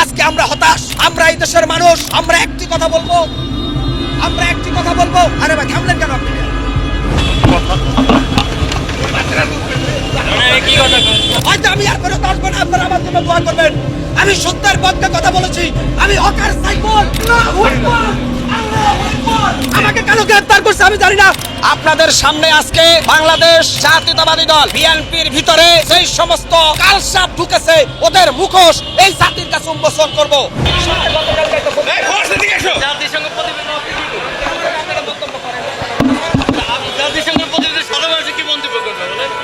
আজকে আমরা হতাশ। আমরা এই দেশের মানুষ, আমরা একটি কথা বলবো, আরে ভাই থামলেন কেন আপনি? হয়তো আমি আর ফেরত আসবো না, আপনারা আমার জন্য দোয়া করবেন। আমি সত্যের পক্ষে কথা বলেছি, আমি হকার সাইকল। আমাকে কেন গ্রেফতার করছে আমি জানি না। আপনাদের সামনে আজকে বাংলাদেশ জাতীয়তাবাদী দল বিএনপির ভিতরে সেই সমস্ত কালসাপ ঢুকেছে, ওদের মুখোশ এই জাতির কাছে উন্মোচন করবো।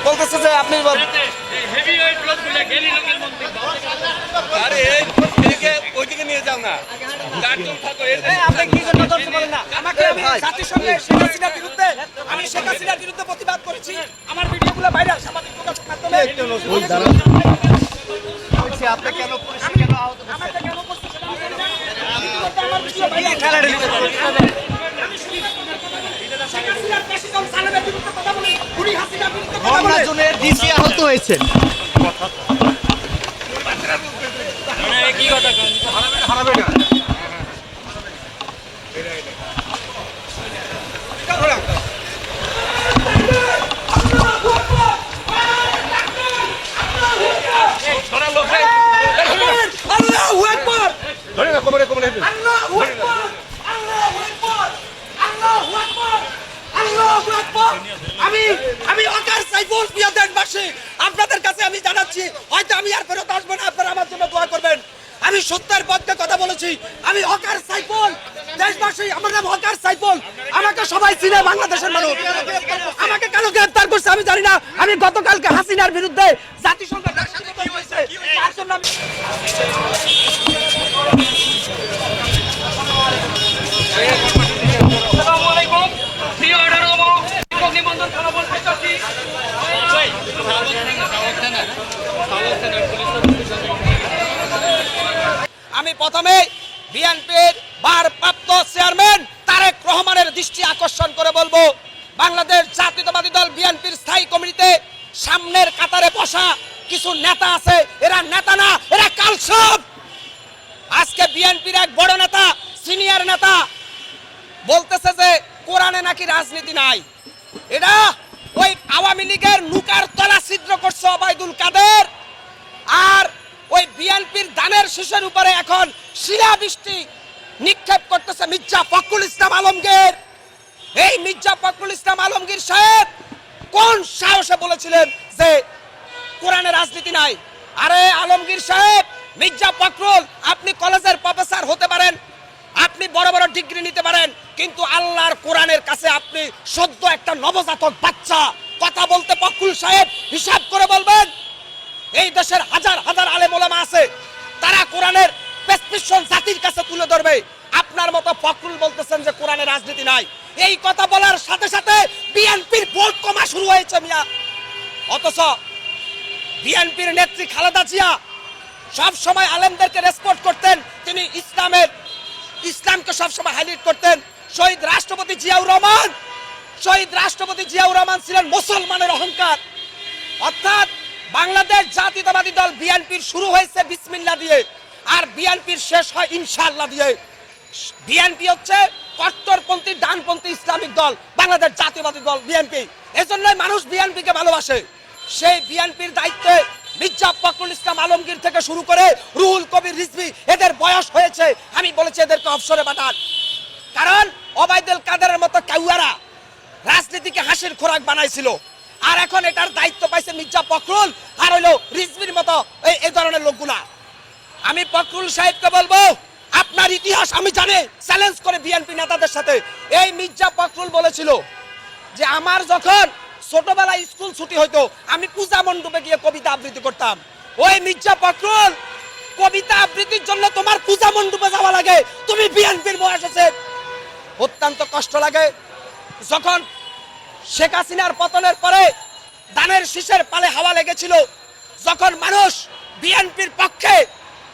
বলতেছে যে আপনি ওইদিকে নিয়ে যাও না, আপনি কি জন্য ধরতে পারেন না আমাকে? আমি জাতিসংঘের শেখ হাসিনার বিরুদ্ধে, আমি শেখ হাসিনার বিরুদ্ধে প্রতিবাদ করেছি। আমার ভিডিওগুলো ভাইরাল সামাজিক যোগাযোগ মাধ্যমে। আপনি কেন আমাকে কেন করছেন সেটা আমি জানি না। আমার ভিডিও ভাইরাল ডিসি আহত হয়েছে। আপনাদের কাছে আমি জানাচ্ছি, হয়তো আমি আর ফেরত আসবো না, আপনারা আমার জন্য দোয়া করবেন। আমি সত্যের পক্ষে কথা বলেছি, আমি হকার সাইফুল। দেশবাসী, আমার নাম হকার সাইফুল, আমাকে সবাই চিনে, বাংলাদেশের মানুষ। আমাকে কেন গ্রেফতার করছে আমি জানি না। আমি গতকালকে হাসিনার বিরুদ্ধে জাতিসংঘ আমি প্রথমে বিএনপির ভারপ্রাপ্ত চেয়ারম্যান তারেক রহমানের দৃষ্টি আকর্ষণ করে বলবো, বাংলাদেশ জাতীয়তাবাদী দল বিএনপির স্থায়ী কমিটিতে সামনের কাতারে বসা কিছু নেতা আছে, এরা নেতা না, এরা কালসাপ। আজকে বিএনপির এক বড় নেতা, সিনিয়র নেতা বলতেছে যে কোরআনে নাকি রাজনীতি নাই। এটা ওই আওয়ামী লীগের নুকার তলা ছিদ্র করছে ওবায়দুল কাদের, আর ওই বিএনপির দানের শীষের উপরে এখন শিলাবৃষ্টি নিক্ষেপ করতেছে মির্জা ফখরুল ইসলাম আলমগীর। এই মির্জা ফখরুল ইসলাম আলমগীর সাহেব কোন সাহসে বলেছিলেন যে কোরআনে রাজনীতি নাই? আরে আলমগীর সাহেব, মির্জা ফখরুল, আপনি কলেজের প্রফেসর হতে পারেন, আপনি বড় বড় ডিগ্রি নিতে পারেন, কিন্তু আল্লাহর কোরআনের কাছে আপনি সদ্য একটা নবজাতক বাচ্চা। কথা বলতে ফখরুল সাহেব হিসাব করে বলবেন। এই দেশের হাজার হাজার আলেম ওলামা আছে, তারা কোরআনের প্রেসক্রিপশন জাতির কাছে তুলে ধরবে। আপনার মতো ফখরুল বলতেছেন যে কোরআনে রাজনীতি নাই। এই কথা বলার সাথে সাথে বিএনপির ভোট কমা শুরু হয়েছে মিয়া। অথচ বিএনপির নেত্রী খালেদা জিয়া সব সময় আলেমদেরকে রেসপেক্ট করতেন, তিনি ইসলামকে সব সময় হাইলাইট করতেন। শহীদ রাষ্ট্রপতি জিয়াউর রহমান ছিলেন মুসলমানের অহংকার। অর্থাৎ বাংলাদেশ জাতীয়তাবাদী দল বিএনপির শুরু হয়েছে বিসমিল্লাহ দিয়ে, আর বিএনপির শেষ হয় ইনশাআল্লাহ দিয়ে। বিএনপি হচ্ছে কট্টরপন্থী ডানপন্থী ইসলামিক দল, বাংলাদেশ জাতীয়তাবাদী দল বিএনপি। এজন্যই মানুষ বিএনপিকে ভালোবাসে। সেই বিএনপির দায়িত্বে মির্জা ফখরুল ইসলাম আলমগীর থেকে শুরু করে রুহুল কবির রিজভী, এদের বয়স হয়েছে। আমি বলেছি এদেরকে অবসরে পাঠান, কারণ ওবায়দুল কাদেরের মতো কাউয়ারা রাজনীতিকে হাসির খোরাক বানাইছিল, আর এখন এটার দায়িত্ব পাইছে মির্জা ফখরুল আর হইলো রিজভির মতো এই ধরনের লোকগুলা। আমি ফখরুল সাহেবকে বলবো, আপনার ইতিহাস আমি জানি, চ্যালেঞ্জ করে বিএনপি নেতাদের সাথে। এই মির্জা ফখরুল বলেছিল যে আমার যখন ছোটবেলায় স্কুল ছুটি হইতো আমি পূজা মণ্ডপে গিয়ে কবিতা আবৃত্তি করতাম। ওই মির্জা ফখরুল, কবিতা আবৃত্তির জন্য তোমার পূজা মণ্ডপে যাওয়া লাগে, তুমি বিএনপির বয়স আছে। অত্যন্ত কষ্ট লাগে যখন শেখ হাসিনার পতনের পরে ধানের শীষের পালে হাওয়া লেগেছিল, যখন মানুষ বিএনপির পক্ষে,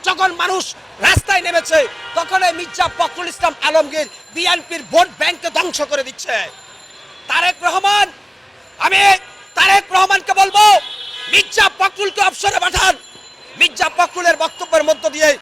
যখন মানুষ রাস্তায় নেমেছে, তখন এই মির্জা ফখরুল ইসলাম আলমগীর বিএনপির ভোট ব্যাংকে ধ্বংস করে দিচ্ছে। আমি তারেক রহমানকে বলবো, মির্জা ফখরুলকে অবসরে পাঠান। মির্জা ফখরুলের বক্তব্যের মধ্য দিয়ে